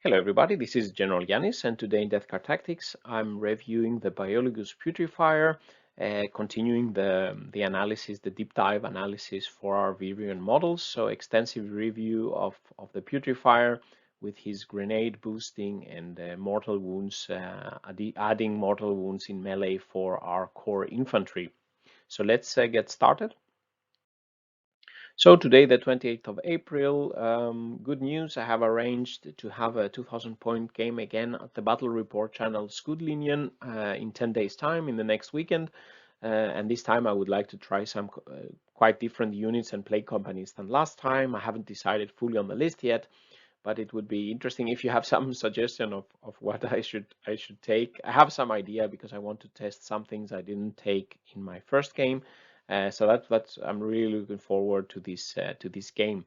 Hello everybody, this is General Yanis, and today in Death Card Tactics I'm reviewing the Biologus Putrifier, continuing the analysis, the deep dive analysis for our Virion models. So extensive review of the Putrifier with his grenade boosting and mortal wounds, adding mortal wounds in melee for our core infantry. So let's get started. So today, the 28th of April, good news, I have arranged to have a 2000 point game again at the Battle Report channel Skudlinjen in 10 days time in the next weekend. And this time I would like to try some quite different units and play companies than last time. I haven't decided fully on the list yet, but it would be interesting if you have some suggestion of what I should take. I have some idea because I want to test some things I didn't take in my first game. So that's I'm really looking forward to this game.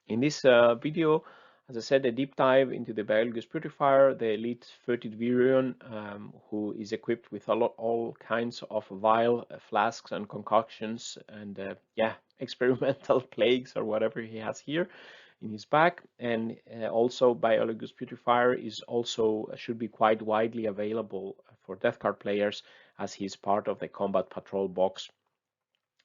In this video, as I said, a deep dive into the Biologus Putrifier, the elite 30 Virion, who is equipped with all kinds of vile flasks and concoctions and yeah, experimental plagues or whatever he has here in his back. And also Biologus Putrifier is also should be quite widely available for Death Card players as he's part of the combat patrol box.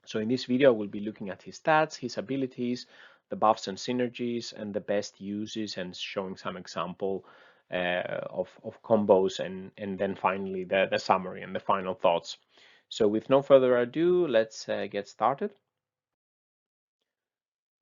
So in this video, we'll be looking at his stats, his abilities, the buffs and synergies, and the best uses, and showing some example of combos, and then finally the summary and the final thoughts. So with no further ado, let's get started.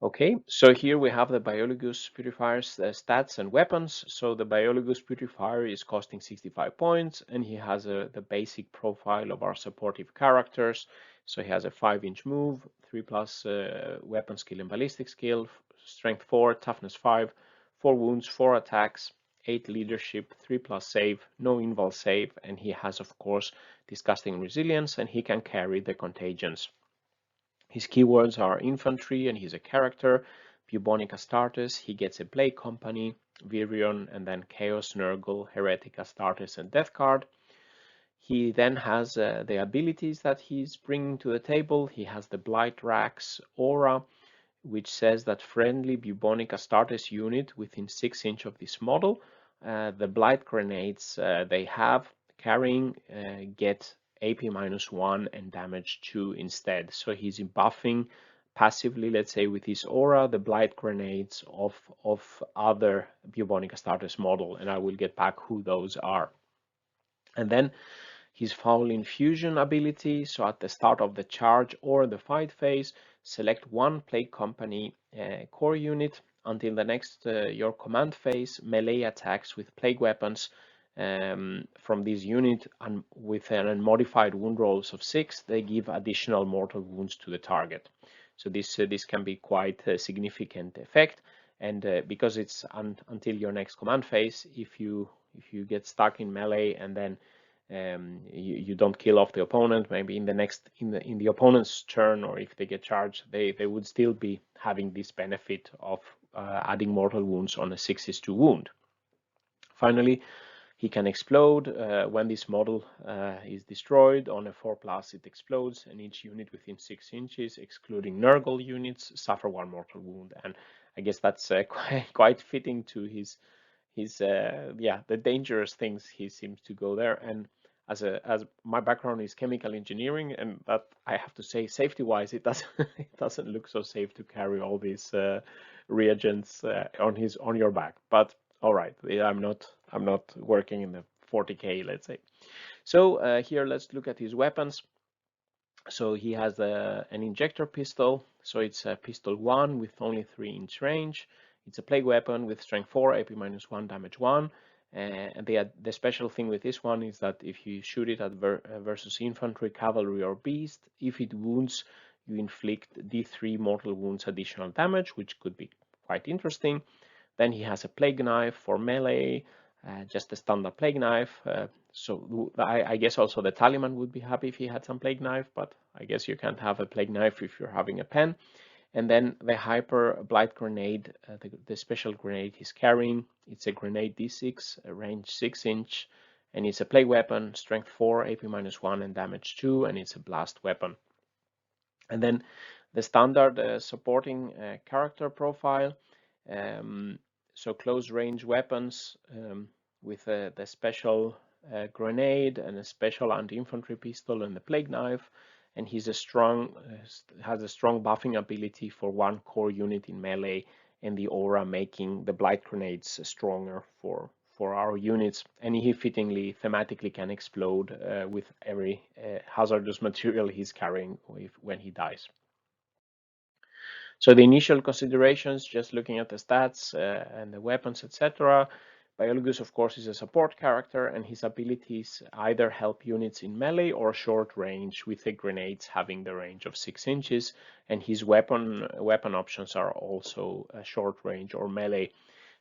Okay, so here we have the Biologus Putrifier's stats and weapons. So the Biologus Putrifier is costing 65 points, and he has the basic profile of our supportive characters. So he has a 5-inch move, 3+ weapon skill and ballistic skill, strength 4, toughness 5, 4 wounds, 4 attacks, 8 leadership, 3+ save, no invul save, and he has, of course, disgusting resilience, and he can carry the contagions. His keywords are infantry, and he's a character. Bubonic Astartes, he gets a Blade Company, Virion, and then Chaos, Nurgle, Heretic Astartes, and Death Card. He then has the abilities that he's bringing to the table. He has the Blight Racks aura, which says that friendly Bubonic Astartes unit within 6 inch of this model, the Blight Grenades they have carrying get AP -1 and damage 2 instead. So he's buffing passively, let's say, with his aura, the Blight Grenades of other Bubonic Astartes model, and I will get back who those are. And then his Foul Infusion ability, so at the start of the charge or the fight phase, select one Plague Company core unit. Until the next your command phase, melee attacks with plague weapons from this unit, and with an unmodified wound rolls of 6, they give additional mortal wounds to the target. So this can be quite a significant effect, and because it's until your next command phase, if you get stuck in melee and then you don't kill off the opponent, maybe in the opponent's turn, or if they get charged, they would still be having this benefit of adding mortal wounds on a 6/2 wound. Finally, he can explode when this model is destroyed. On a 4+, it explodes, and each unit within 6 inches, excluding Nurgle units, suffer 1 mortal wound. And I guess that's quite fitting to his yeah, the dangerous things he seems to go there. And as my background is chemical engineering, and that I have to say, safety wise, it doesn't look so safe to carry all these reagents on your back. But all right, I'm not working in the 40K, let's say. So here, let's look at his weapons. So he has an injector pistol, so it's a pistol 1 with only 3-inch range. It's a plague weapon with strength 4, AP -1, damage 1. And the special thing with this one is that if you shoot it at versus infantry, cavalry, or beast, if it wounds, you inflict D3 mortal wounds additional damage, which could be quite interesting. Then he has a plague knife for melee, just a standard plague knife. So I guess also the Tallyman would be happy if he had some plague knife, but I guess you can't have a plague knife if you're having a pen. And then the Hyper Blight Grenade, the special grenade he's carrying, it's a grenade D6, a range 6-inch, and it's a plague weapon, strength 4, AP -1, and damage 2, and it's a blast weapon. And then the standard supporting character profile. so close range weapons with the special grenade and a special anti-infantry pistol and the plague knife, and he's has a strong buffing ability for one core unit in melee, and the aura making the blight grenades stronger for our units, and he fittingly thematically can explode with every hazardous material he's carrying when he dies. So the initial considerations, just looking at the stats and the weapons, etc. Biologus, of course, is a support character, and his abilities either help units in melee or short range, with the grenades having the range of 6 inches, and his weapon options are also short range or melee.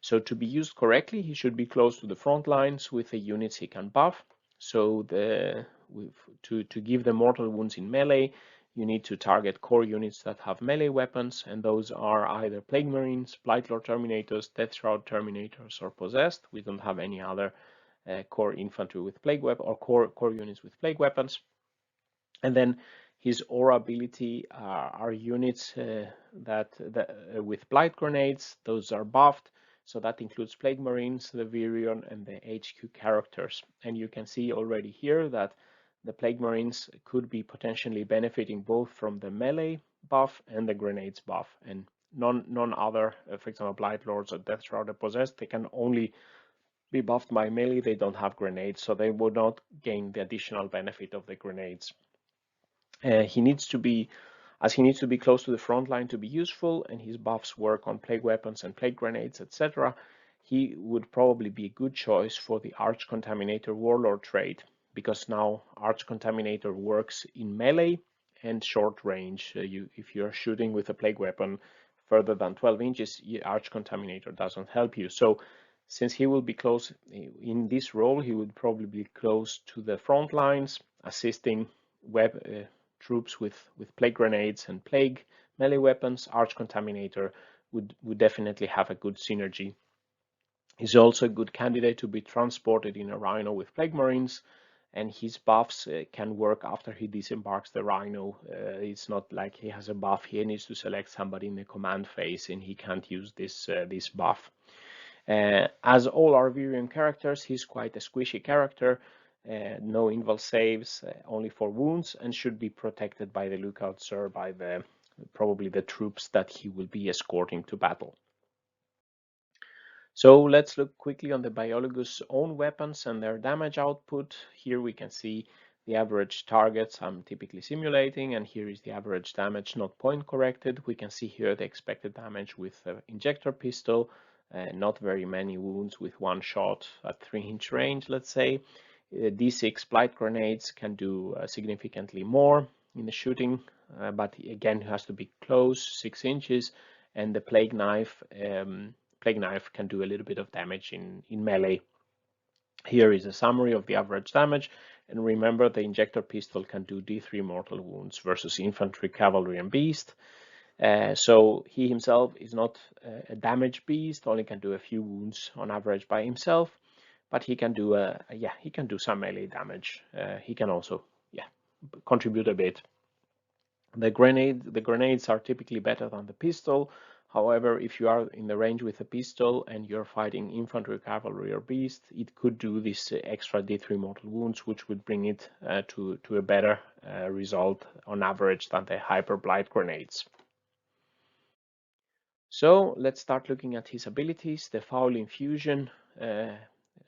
So to be used correctly, he should be close to the front lines with the units he can buff. So to give the mortal wounds in melee, you need to target core units that have melee weapons, and those are either Plague Marines, Blight Lord Terminators, Death Shroud Terminators, or Possessed. We don't have any other core infantry with plague weapon or core units with plague weapons. And then his aura ability are units with Blight Grenades. Those are buffed. So that includes Plague Marines, the Virion, and the HQ characters. And you can see already here that the Plague Marines could be potentially benefiting both from the melee buff and the grenades buff. And none other, for example, Blight Lords or Death Shroud or Possessed, they can only be buffed by melee. They don't have grenades, so they would not gain the additional benefit of the grenades. He needs to be close to the front line to be useful, and his buffs work on plague weapons and plague grenades, etc. He would probably be a good choice for the Archcontaminator Warlord trait, because now Archcontaminator works in melee and short range. If you're shooting with a plague weapon further than 12 inches, Archcontaminator doesn't help you. So since he will be close in this role, he would probably be close to the front lines, assisting troops with plague grenades and plague melee weapons. Archcontaminator would definitely have a good synergy. He's also a good candidate to be transported in a Rhino with Plague Marines, and his buffs can work after he disembarks the Rhino. It's not like he has a buff. He needs to select somebody in the command phase, and he can't use this buff. As all our Virion characters, he's quite a squishy character. No invul saves, only for wounds, and should be protected by the Lookout Sir, by probably the troops that he will be escorting to battle. So let's look quickly on the Biologus' own weapons and their damage output. Here we can see the average targets I'm typically simulating, and here is the average damage not point corrected. We can see here the expected damage with the injector pistol, not very many wounds with one shot at 3-inch range, let's say. D6 Blight Grenades can do significantly more in the shooting, but again, it has to be close, 6 inches, and the Plague Knife can do a little bit of damage in melee. Here is a summary of the average damage, and remember the injector pistol can do D3 mortal wounds versus infantry, cavalry, and beast. So he himself is not a damage beast, only can do a few wounds on average by himself, but he can do some melee damage. He can also contribute a bit. The grenades are typically better than the pistol. However, if you are in the range with a pistol and you're fighting infantry, cavalry, or beast, it could do this extra D3 mortal wounds, which would bring it to a better result on average than the hyper blight grenades. So let's start looking at his abilities. The Foul Infusion.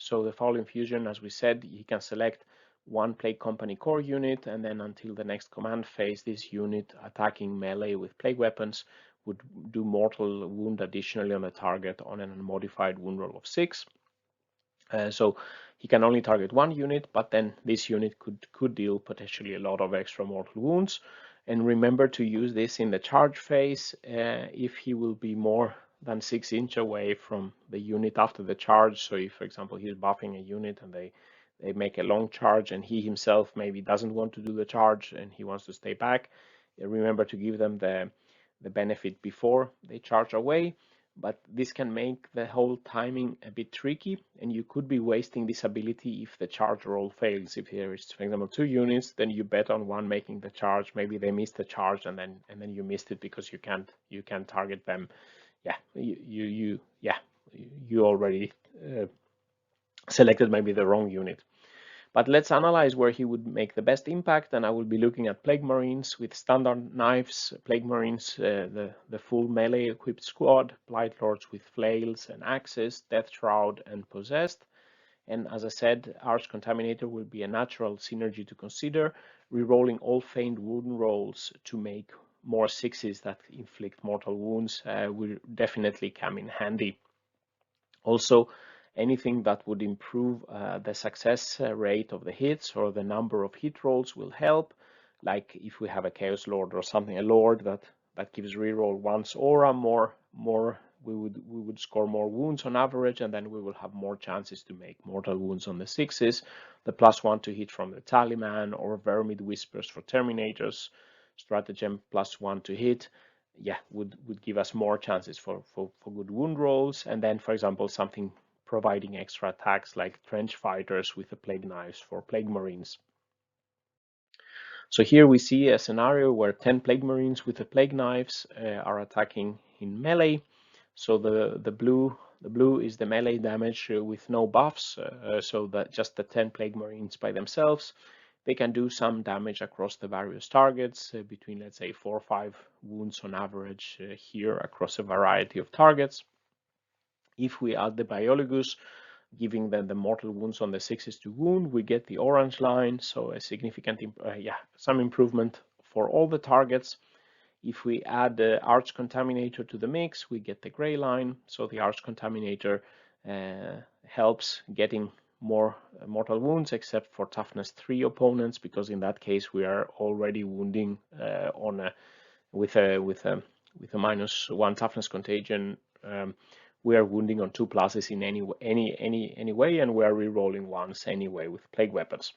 So the Foul Infusion, as we said, he can select one Plague Company core unit, and then until the next command phase, this unit attacking melee with plague weapons would do mortal wound additionally on the target on an unmodified wound roll of 6. So he can only target one unit, but then this unit could deal potentially a lot of extra mortal wounds. And remember to use this in the charge phase if he will be more than 6 inches away from the unit after the charge. So if, for example, he's buffing a unit and they make a long charge and he himself maybe doesn't want to do the charge and he wants to stay back, remember to give them the benefit before they charge away. But this can make the whole timing a bit tricky, and you could be wasting this ability if the charge roll fails. If there is, for example, 2 units, then you bet on one making the charge. Maybe they missed the charge, and then you missed it because you can't target them. you already selected maybe the wrong unit. But let's analyze where he would make the best impact, and I will be looking at Plague Marines with standard knives, Plague Marines, the full melee equipped squad, Blight Lords with flails and axes, Death Shroud and Possessed. And as I said, Archcontaminator will be a natural synergy to consider, rerolling all feigned wound rolls to make more sixes that inflict mortal wounds will definitely come in handy. Also, anything that would improve the success rate of the hits or the number of hit rolls will help, like if we have a Chaos Lord or something, a Lord that gives reroll once aura more, we would score more wounds on average, and then we will have more chances to make mortal wounds on the sixes. The +1 to hit from the Tallyman or Vermid Whispers for Terminators, stratagem +1 to hit, yeah, would give us more chances for good wound rolls. And then, for example, something providing extra attacks like Trenchfighters with the Plague Knives for Plague Marines. So here we see a scenario where 10 Plague Marines with the Plague Knives are attacking in melee. So the blue is the melee damage with no buffs, so that just the 10 Plague Marines by themselves. They can do some damage across the various targets, between, let's say, 4 or 5 wounds on average here across a variety of targets. If we add the Biologus, giving them the mortal wounds on the sixes to wound, we get the orange line, so a significant, some improvement for all the targets. If we add the Archcontaminator to the mix, we get the gray line, so the Archcontaminator helps getting more mortal wounds, except for toughness 3 opponents, because in that case we are already wounding with a -1 toughness contagion. We are wounding on 2 pluses in any way, and we are rerolling once anyway with plague weapons.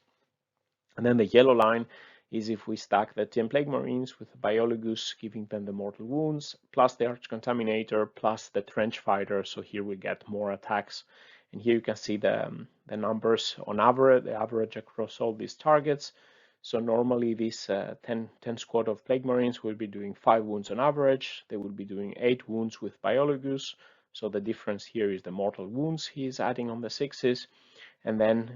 And then the yellow line is if we stack the 10 Plague Marines with the Biologus, giving them the mortal wounds, plus the Archcontaminator, plus the Trenchfighter. So here we get more attacks. And here you can see the numbers on average, the average across all these targets. So normally this 10 squad of Plague Marines will be doing 5 wounds on average. They will be doing 8 wounds with Biologus. So the difference here is the mortal wounds he is adding on the sixes. And then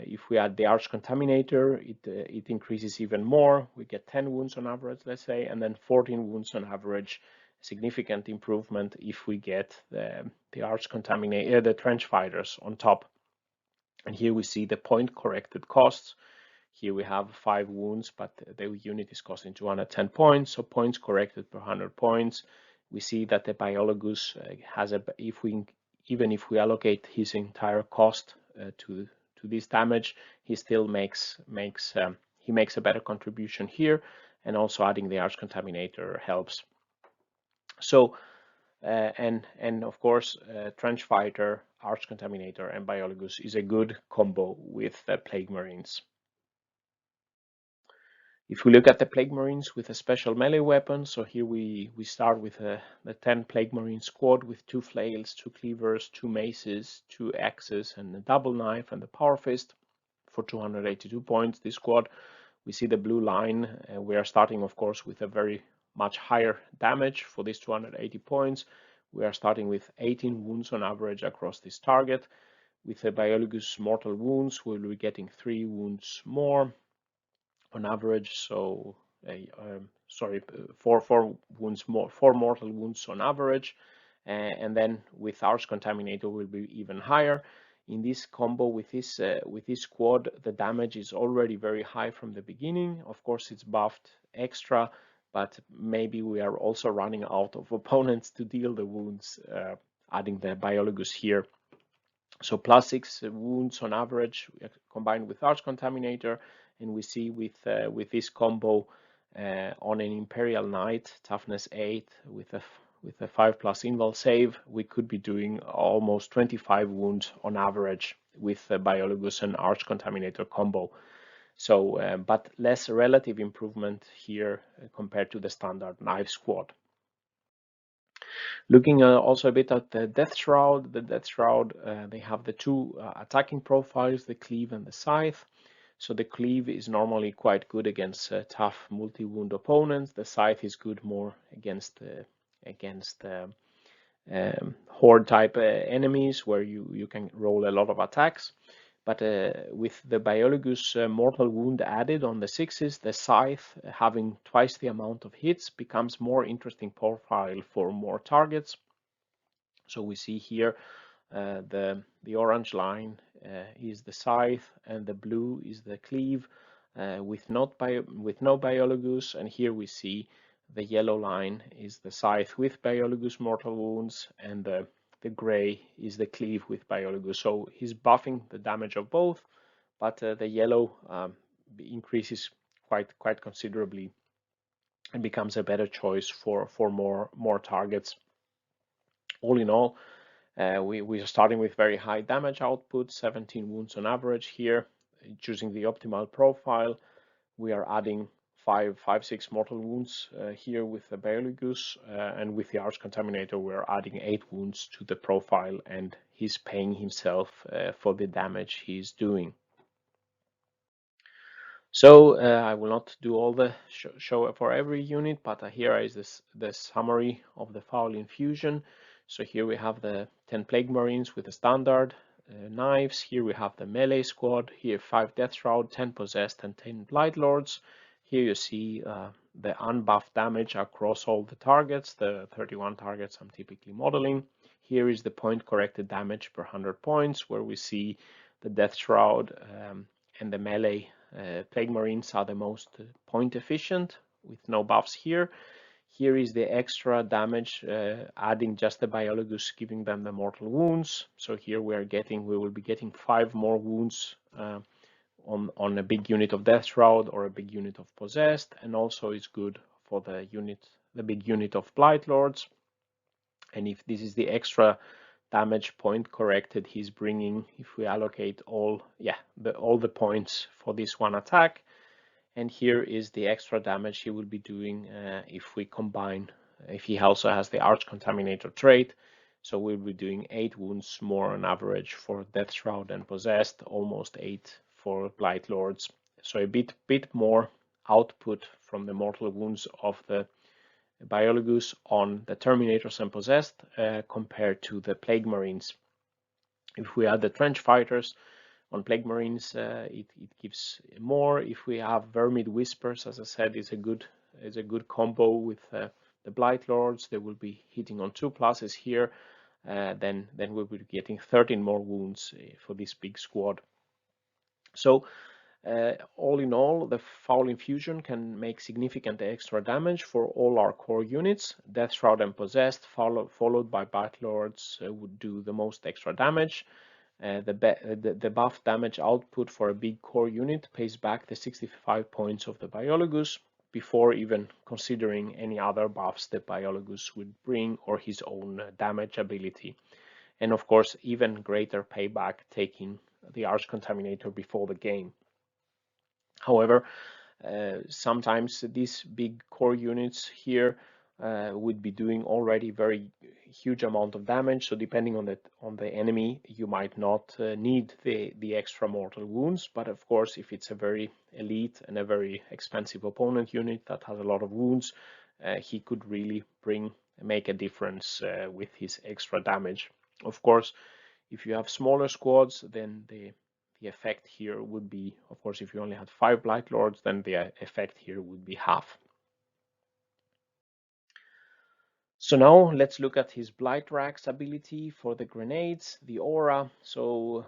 if we add the Archcontaminator, it increases even more. We get 10 wounds on average, let's say, and then 14 wounds on average. Significant improvement if we get the Archcontaminator, the Trenchfighters on top. And here we see the point corrected costs. Here we have 5 wounds, but the unit is costing 210 points. So points corrected per 100 points. We see that the Biologus has even if we allocate his entire cost to this damage, he still makes a better contribution here, and also adding the Archcontaminator helps. So and of course Trenchfighter, Archcontaminator, and Biologus is a good combo with Plague Marines. If we look at the Plague Marines with a special melee weapon, so here we start with the 10 Plague Marine squad with 2 flails, 2 cleavers, 2 maces, 2 axes, and a double knife and the power fist for 282 points. This squad, we see the blue line. We are starting, of course, with a very much higher damage for these 280 points. We are starting with 18 wounds on average across this target. With the Biologus mortal wounds, we'll be getting 3 wounds more on average, so 4 wounds more, 4 mortal wounds on average, and then with Archcontaminator will be even higher. In this combo with this squad, the damage is already very high from the beginning. Of course, it's buffed extra, but maybe we are also running out of opponents to deal the wounds, adding the Biologus here. So +6 wounds on average combined with Archcontaminator. And we see with this combo on an Imperial Knight, toughness 8 with a 5+ invul save, we could be doing almost 25 wounds on average with the Biologus and Archcontaminator combo. So, but less relative improvement here compared to the standard knife squad. Looking also a bit at the Death Shroud. The Death Shroud, they have the 2 attacking profiles, the Cleave and the Scythe. So the Cleave is normally quite good against tough multi-wound opponents. The Scythe is good more against horde type enemies where you can roll a lot of attacks. But with the Biologus mortal wound added on the 6s, the scythe having twice the amount of hits becomes more interesting profile for more targets. So we see here the orange line is the scythe and the blue is the cleave with no Biologus, and here we see the yellow line is the scythe with Biologus mortal wounds, and the gray is the cleave with Biologus. So he's buffing the damage of both, but the yellow increases quite considerably and becomes a better choice for more targets. All in all, we are starting with very high damage output, 17 wounds on average here. Choosing the optimal profile, we are adding 6 mortal wounds here with the Biologus, and with the Archcontaminator we're adding 8 wounds to the profile, and he's paying himself for the damage he's doing. So I will not do all the show for every unit, but here is the summary of the Foul Infusion. So here we have the 10 Plague Marines with the standard knives. Here we have the melee squad. Here 5 Death Shroud, 10 Possessed, and 10 Blight Lords. Here you see the unbuffed damage across all the targets, the 31 targets I'm typically modeling. Here is the point corrected damage per 100 points, where we see the Death Shroud and the melee Plague Marines are the most point efficient with no buffs here. Here is the extra damage, adding just the Biologus, giving them the mortal wounds. So here we will be getting 5 more wounds on a big unit of Death Shroud or a big unit of Possessed, and also it's good for the big unit of Blight Lords. And if this is the extra damage point corrected he's bringing, if we allocate all the points for this one attack, and here is the extra damage he will be doing if we combine, if he also has the Archcontaminator trait. So we'll be doing 8 wounds more on average for Death Shroud and Possessed, almost 8 for Blight Lords. So a bit more output from the mortal wounds of the Biologus on the Terminators and Possessed compared to the Plague Marines. If we add the Trenchfighters on Plague Marines, it gives more. If we have Vermid Whispers, as I said, is a good combo with the Blight Lords. They will be hitting on 2 pluses here. Then we'll be getting 13 more wounds for this big squad. So all in all, the Foul Infusion can make significant extra damage for all our core units. Death Shroud and Possessed, followed by Blight Lords, would do the most extra damage. The buff damage output for a big core unit pays back the 65 points of the Biologus before even considering any other buffs the Biologus would bring or his own damage ability. And of course, even greater payback taking the Archcontaminator before the game. However, sometimes these big core units here would be doing already very huge amount of damage. So depending on the enemy, you might not need the extra mortal wounds. But of course, if it's a very elite and a very expensive opponent unit that has a lot of wounds, he could really make a difference with his extra damage. Of course, if you have smaller squads, then the effect here would be, of course, if you only had 5 Blight Lords, then the effect here would be half. So now let's look at his Blight Racks ability for the grenades, the aura. So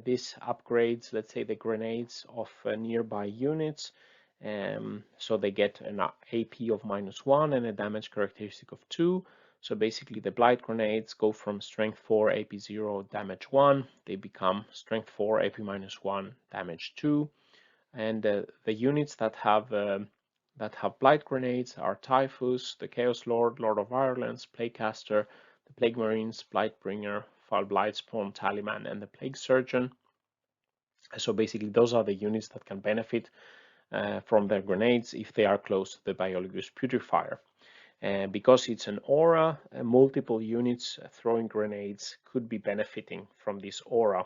this upgrades, let's say, the grenades of nearby units. So they get an AP of -1 and a damage characteristic of 2. So basically the Blight Grenades go from strength 4, AP 0, damage 1. They become strength 4, AP -1, damage 2. And the units that have Blight Grenades are Typhus, the Chaos Lord, Lord of Violence, Plaguecaster, the Plague Marines, Blightbringer, Foul Blightspawn, Tallyman, and the Plague Surgeon. So basically those are the units that can benefit from their grenades if they are close to the Biologus Putrifier. Because it's an aura, multiple units throwing grenades could be benefiting from this aura.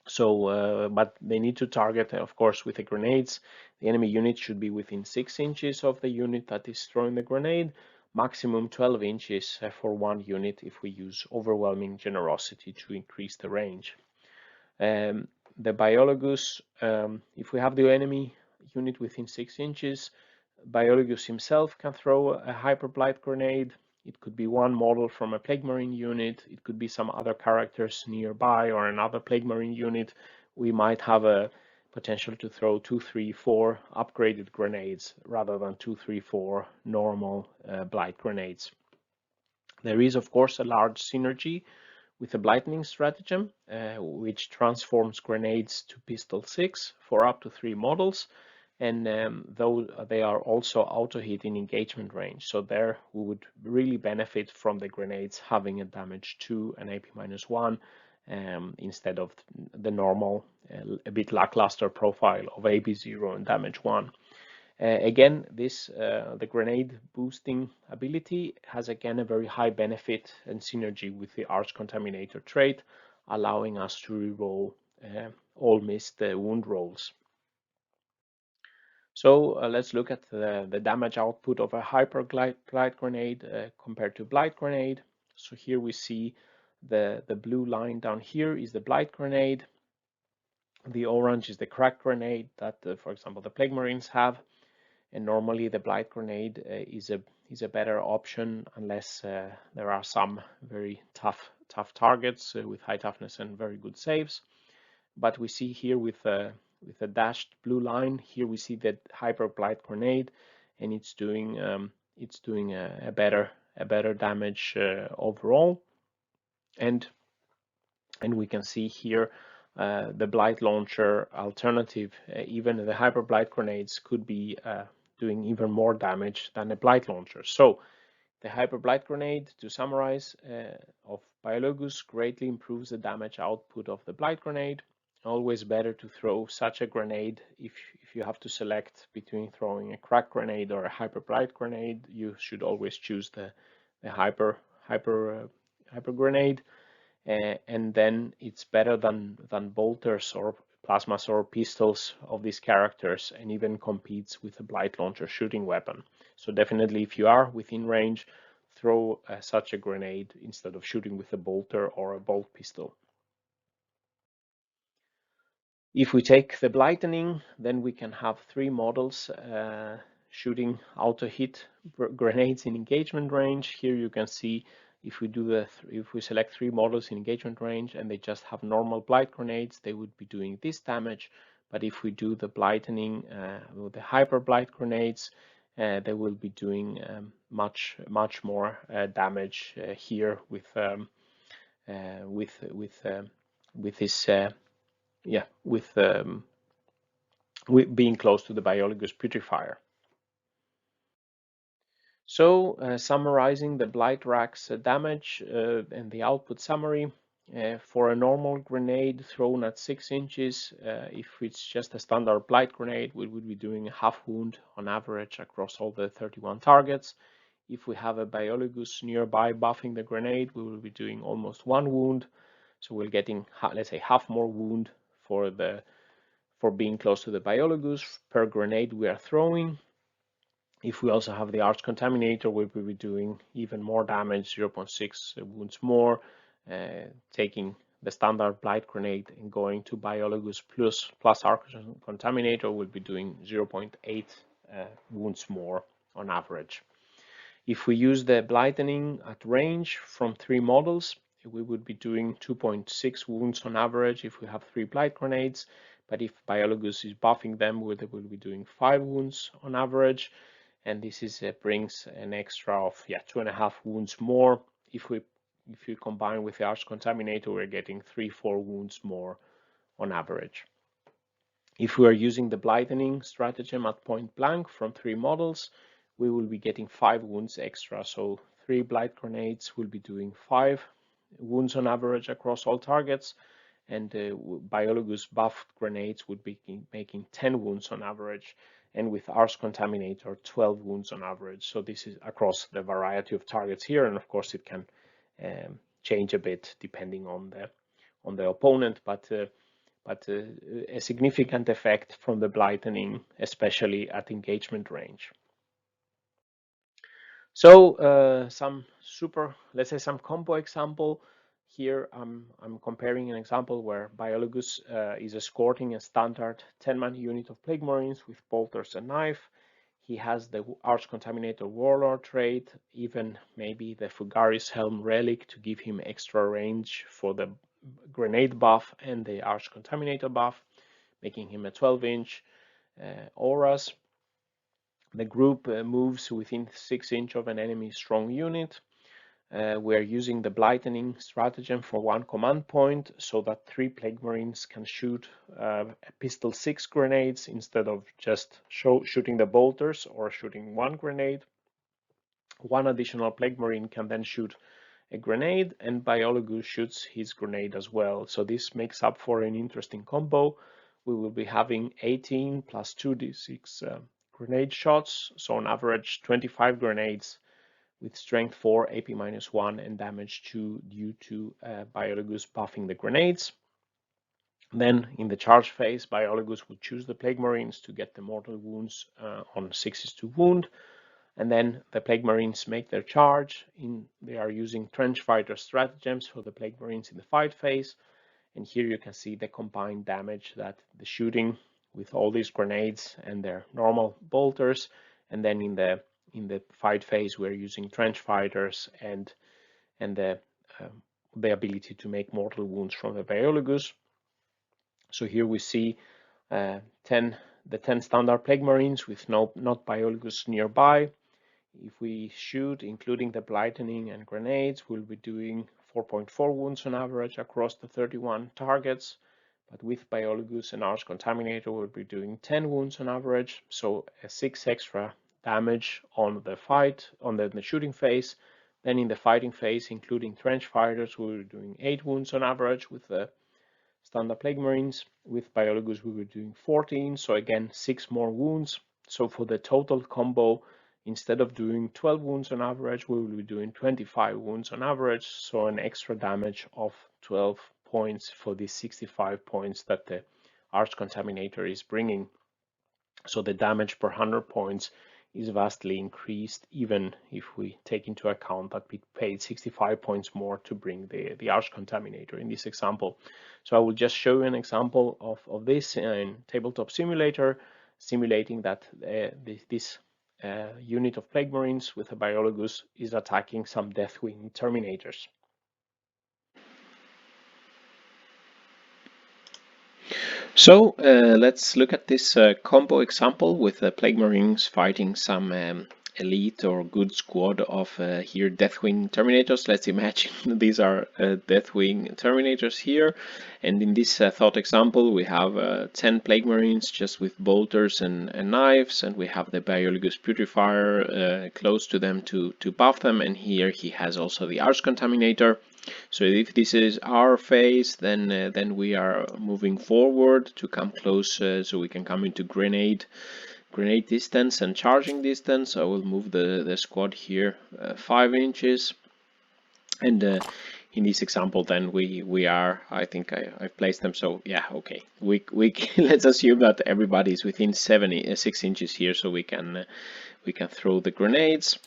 So, but they need to target, of course, with the grenades. The enemy unit should be within 6 inches of the unit that is throwing the grenade, maximum 12 inches for one unit if we use overwhelming generosity to increase the range. The Biologus, if we have the enemy unit within 6 inches, Biologus himself can throw a Hyper Blight Grenade. It could be one model from a Plague Marine unit. It could be some other characters nearby or another Plague Marine unit. We might have a potential to throw 2, 3, 4 upgraded grenades rather than 2, 3, 4 normal Blight Grenades. There is, of course, a large synergy with the Blightening stratagem, which transforms grenades to pistol 6 for up to 3 models, and though they are also auto-hit in engagement range, so there we would really benefit from the grenades having a damage 2 and AP -1 instead of the normal, a bit lackluster profile of AP 0 and damage 1. Again, the grenade boosting ability has again a very high benefit and synergy with the Archcontaminator trait, allowing us to reroll all missed wound rolls. So let's look at the damage output of a Hyper Blight Grenade compared to Blight Grenade. So here we see the blue line down here is the Blight Grenade. The orange is the Crack Grenade that, for example, the Plague Marines have. And normally the Blight Grenade is a better option unless there are some very tough targets with high toughness and very good saves. But we see here with a dashed blue line, here we see that Hyper Blight Grenade, and it's doing a better damage overall. And we can see here the Blight Launcher alternative, even the Hyper Blight Grenades could be doing even more damage than a Blight Launcher. So the Hyper Blight Grenade, to summarize, of Biologus greatly improves the damage output of the Blight Grenade. Always better to throw such a grenade. If you have to select between throwing a Crack Grenade or a Hyper Blight Grenade, you should always choose the Hyper Grenade. And then it's better than bolters or plasmas or pistols of these characters, and even competes with a Blight Launcher shooting weapon. So definitely, if you are within range, throw such a grenade instead of shooting with a bolter or a bolt pistol. If we take the Blightening, then we can have 3 models shooting auto-hit grenades in engagement range. Here you can see if we select 3 models in engagement range and they just have normal Blight Grenades, they would be doing this damage. But if we do the Blightening with the Hyper Blight Grenades, they will be doing much more damage here with this with being close to the Biologus Putrifier. So summarizing the Blight Racks damage and the output summary, for a normal grenade thrown at 6 inches, if it's just a standard Blight Grenade, we would be doing a half wound on average across all the 31 targets. If we have a Biologus nearby buffing the grenade, we will be doing almost 1 wound. So we're getting, let's say, half more wound for being close to the Biologus per grenade we are throwing. If we also have the Archcontaminator, we will be doing even more damage, 0.6 wounds more, taking the standard Blight Grenade and going to Biologus plus Archcontaminator will be doing 0.8 wounds more on average. If we use the Blightening at range from 3 models, we would be doing 2.6 wounds on average if we have 3 Blight Grenades, but if Biologus is buffing them, we will be doing 5 wounds on average, and this brings an extra of 2.5 wounds more. If you combine with the Archcontaminator, we're getting 3-4 wounds more on average. If we are using the Blightening stratagem at point blank from 3 models, we will be getting 5 wounds extra. So 3 Blight Grenades will be doing 5 wounds on average across all targets, and Biologus buffed grenades would be making 10 wounds on average, and with Archcontaminator 12 wounds on average. So this is across the variety of targets here, and of course it can change a bit depending on the opponent, but a significant effect from the Blightening, especially at engagement range. So let's say some combo example. Here I'm comparing an example where Biologus is escorting a standard 10-man unit of Plague Marines with bolters and knife. He has the Archcontaminator Warlord trait, even maybe the Fugaris Helm relic to give him extra range for the grenade buff and the Archcontaminator buff, making him a 12-inch auras. The group moves within 6 inches of an enemy strong unit. We're using the Blightening stratagem for 1 command point so that 3 Plague Marines can shoot pistol 6 grenades instead of just shooting the bolters or shooting 1 grenade. 1 additional Plague Marine can then shoot a grenade, and Biologus shoots his grenade as well. So this makes up for an interesting combo. We will be having 18 plus 2d6 grenade shots, so on average 25 grenades with strength 4, AP -1, and damage 2 due to Biologus buffing the grenades. Then in the charge phase, Biologus will choose the Plague Marines to get the mortal wounds on 6s to wound. And then the Plague Marines make their charge. They are using Trenchfighter stratagems for the Plague Marines in the fight phase. And here you can see the combined damage that the shooting with all these grenades and their normal bolters. And then in the fight phase, we're using Trenchfighters and the ability to make mortal wounds from the Biologus. So here we see the 10 standard Plague Marines with not Biologus nearby. If we shoot, including the Blightening and grenades, we'll be doing 4.4 wounds on average across the 31 targets. But with Biologus and Archcontaminator, we'll be doing 10 wounds on average, so a 6 extra damage on the fight, on the shooting phase. Then in the fighting phase, including Trenchfighters, we're doing 8 wounds on average with the standard Plague Marines. With Biologus, we were doing 14, so again 6 more wounds. So for the total combo, instead of doing 12 wounds on average, we will be doing 25 wounds on average, so an extra damage of 12 points for these 65 points that the Archcontaminator is bringing. So the damage per 100 points is vastly increased, even if we take into account that we paid 65 points more to bring the Archcontaminator in this example. So I will just show you an example of this in Tabletop Simulator, simulating that this unit of Plague Marines with a Biologus is attacking some Deathwing Terminators. So let's look at this combo example with the Plague Marines fighting some elite or good squad of here Deathwing Terminators. Let's imagine these are Deathwing Terminators here, and in this thought example we have 10 Plague Marines just with bolters and knives, and we have the Biologus Putrifier close to them to buff them, and here he has also the Archcontaminator. So if this is our phase, then we are moving forward to come close, so we can come into grenade distance and charging distance. I will move the squad here 5 inches, and in this example then we are, I think I've placed them, so yeah, okay, we let's assume that everybody is within 6 inches here, so we can throw the grenades.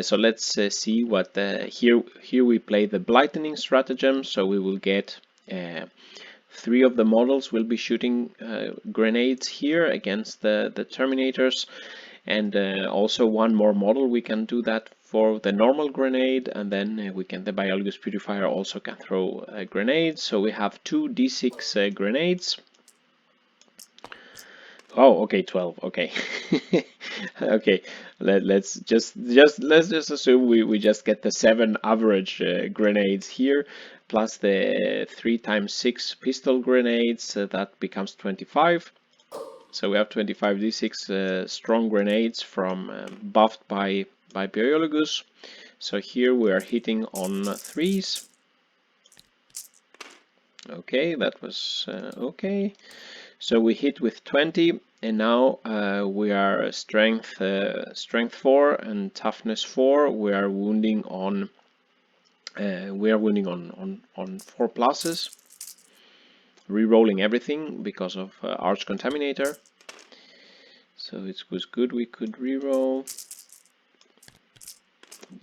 So let's see what here we play the Blightening stratagem. So we will get 3 of the models will be shooting grenades here against the Terminators, and also 1 more model we can do that for the normal grenade, and then the Biologus Putrifier also can throw grenades. So we have 2 d6 grenades. Oh, okay, 12. Okay, okay. Let's just assume we just get the 7 average grenades here, plus the 3 × 6 pistol grenades. That becomes 25. So we have 25 d6 strong grenades from buffed by Biologus. So here we are hitting on 3s. Okay, that was okay. So we hit with 20, and now we are strength 4 and toughness 4. We are wounding on 4 pluses, re-rolling everything because of Archcontaminator. So it was good we could re-roll.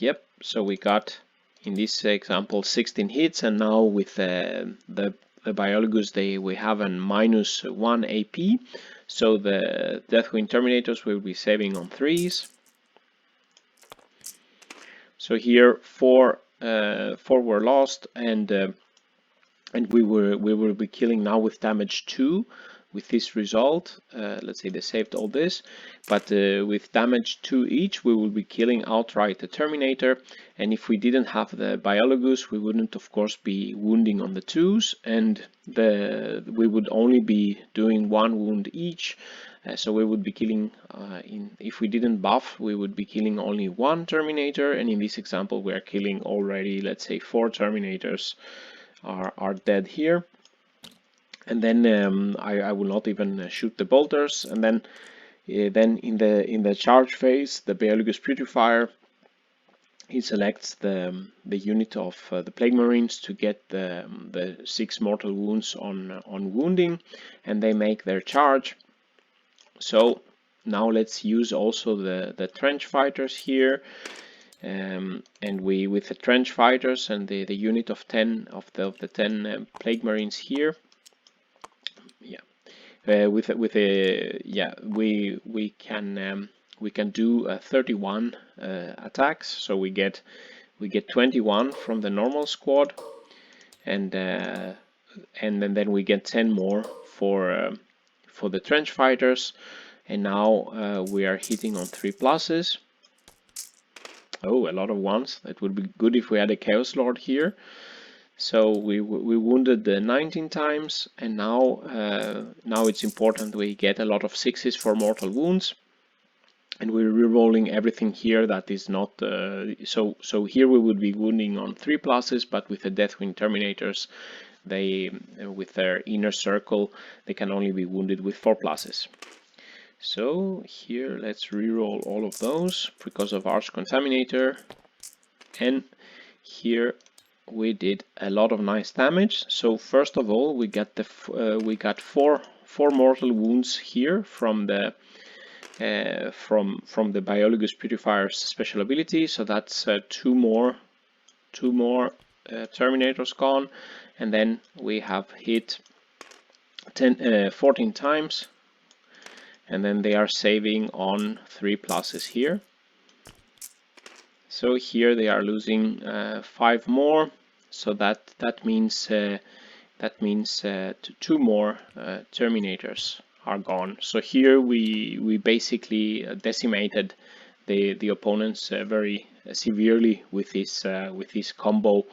yep, so we got in this example 16 hits, and now with the Biologus we have a -1 AP, so the Deathwing Terminators will be saving on 3s. So here four were lost, and we will be killing now with damage 2 with this result. Let's say they saved all this, but with damage 2 each we will be killing outright the Terminator, and if we didn't have the Biologus we wouldn't of course be wounding on the 2s, and we would only be doing 1 wound each. So we would be killing, if we didn't buff, we would be killing only 1 Terminator, and in this example we are killing already, let's say, 4 Terminators are dead here. And then I will not even shoot the bolters, and then in the charge phase, the Biologus Putrifier, he selects the unit of the Plague Marines to get the 6 mortal wounds on wounding, and they make their charge. So now let's use also the trench fighters here, and we, with the trench fighters and the unit of 10 of the 10 Plague Marines here, we can do 31 attacks. So we get 21 from the normal squad, and then we get 10 more for the trench fighters, and now we are hitting on 3 pluses. Oh, a lot of ones. That would be good if we had a Chaos Lord here. So we wounded 19 times, and now it's important we get a lot of 6s for mortal wounds, and we're re-rolling everything here that is not so here we would be wounding on 3 pluses, but with the Deathwing Terminators, they with their inner circle they can only be wounded with 4 pluses. So here let's re-roll all of those because of Archcontaminator, and here we did a lot of nice damage. So first of all, we got four mortal wounds here from the Biologus Putrifier's special ability. So that's two more Terminators gone, and then we have hit 14 times, and then they are saving on 3 pluses here. So here they are losing 5 more. So that means 2 more Terminators are gone. So here we basically decimated the opponents very severely with this combo.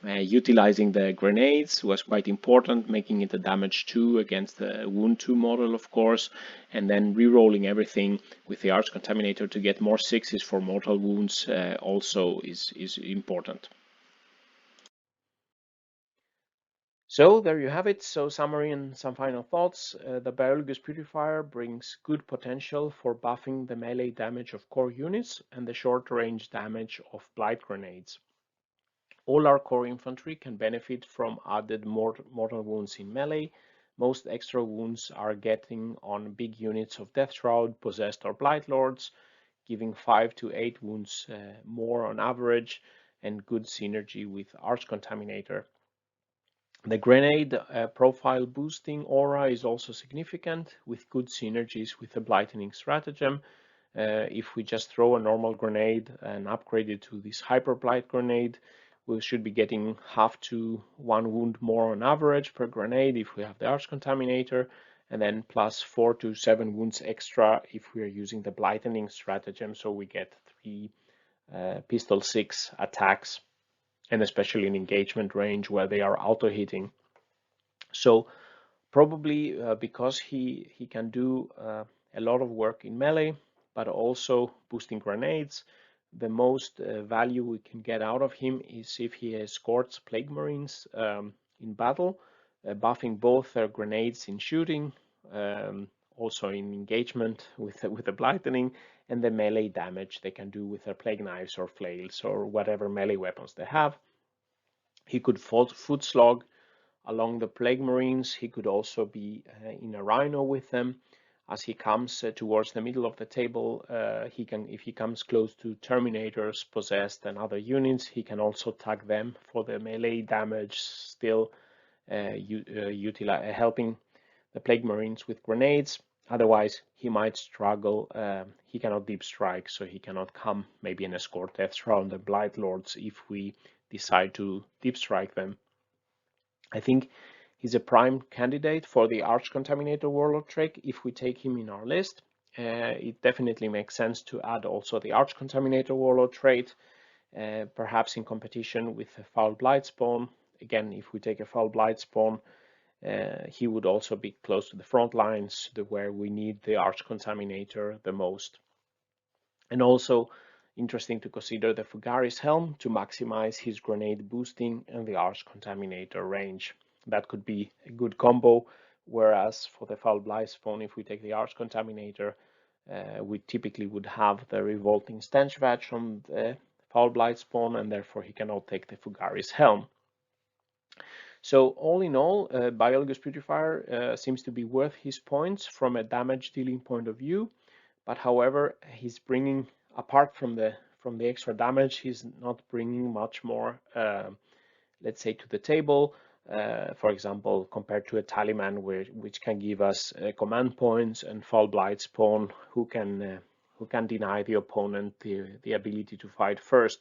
Utilizing the grenades was quite important, making it a damage 2 against the wound 2 model, of course, and then re-rolling everything with the Archcontaminator to get more 6s for mortal wounds also is important. So there you have it. So summary and some final thoughts. The Biologus Putrifier brings good potential for buffing the melee damage of core units and the short range damage of Blight Grenades. All our core infantry can benefit from added mortal wounds in melee. Most extra wounds are getting on big units of Death Shroud, Possessed or Blight Lords, giving 5 to 8 wounds more on average, and good synergy with Archcontaminator. The grenade profile boosting aura is also significant, with good synergies with the Blightening stratagem. If we just throw a normal grenade and upgrade it to this Hyper Blight Grenade, we should be getting half to 1 wound more on average per grenade if we have the Archcontaminator, and then plus 4 to 7 wounds extra if we are using the Blightening stratagem, so we get 3 pistol 6 attacks, and especially in engagement range where they are auto-hitting. So probably because he can do a lot of work in melee, but also boosting grenades, the most value we can get out of him is if he escorts Plague Marines in battle, buffing both their grenades in shooting, also in engagement with the Blightening, and the melee damage they can do with their Plague Knives or Flails or whatever melee weapons they have. He could foot slog along the Plague Marines. He could also be in a Rhino with them. as he comes towards the middle of the table, if he comes close to Terminators, Possessed, and other units, he can also tag them for the melee damage, still helping the Plague Marines with grenades. Otherwise, he might struggle. He cannot deep strike, so he cannot come maybe and escort death around the Blight Lords if we decide to deep strike them. I think he's a prime candidate for the Archcontaminator Warlord trick if we take him in our list. It definitely makes sense to add also the Archcontaminator Warlord trait, perhaps in competition with a Foul Blightspawn. Again, if we take a Foul Blightspawn, he would also be close to the front lines, where we need the Archcontaminator the most. And also interesting to consider the Fugaris Helm to maximize his grenade boosting and the Archcontaminator range. That could be a good combo, whereas for the Foul Blightspawn, if we take the Archcontaminator, we typically would have the Revolting Stench Badge from the Foul Blightspawn, and therefore he cannot take the Fugaris Helm. So all in all, Biologus Putrifier seems to be worth his points from a damage dealing point of view, but however, he's bringing, apart from the extra damage, he's not bringing much more, let's say, to the table. For example, compared to a Tallyman, which can give us command points, and Foul Blightspawn, who can deny the opponent the ability to fight first.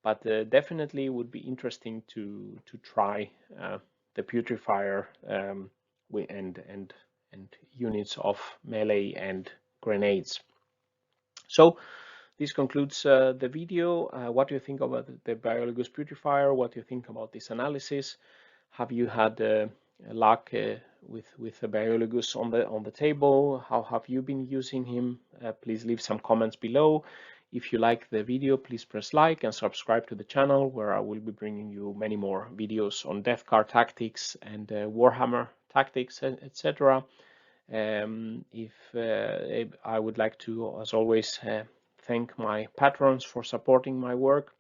But definitely would be interesting to try the Putrifier and units of melee and grenades. So this concludes the video. What do you think about the Biologus Putrifier? What do you think about this analysis? Have you had luck with the Biologus on the table? How have you been using him? Please leave some comments below. If you like the video, please press like and subscribe to the channel, where I will be bringing you many more videos on Death Card tactics and Warhammer tactics, etc. I would like to, as always, thank my patrons for supporting my work.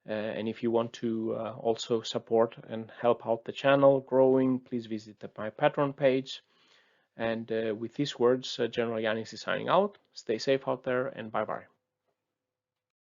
And if you want to also support and help out the channel growing, please visit my Patreon page. And with these words, General Yanis is signing out. Stay safe out there, and bye-bye.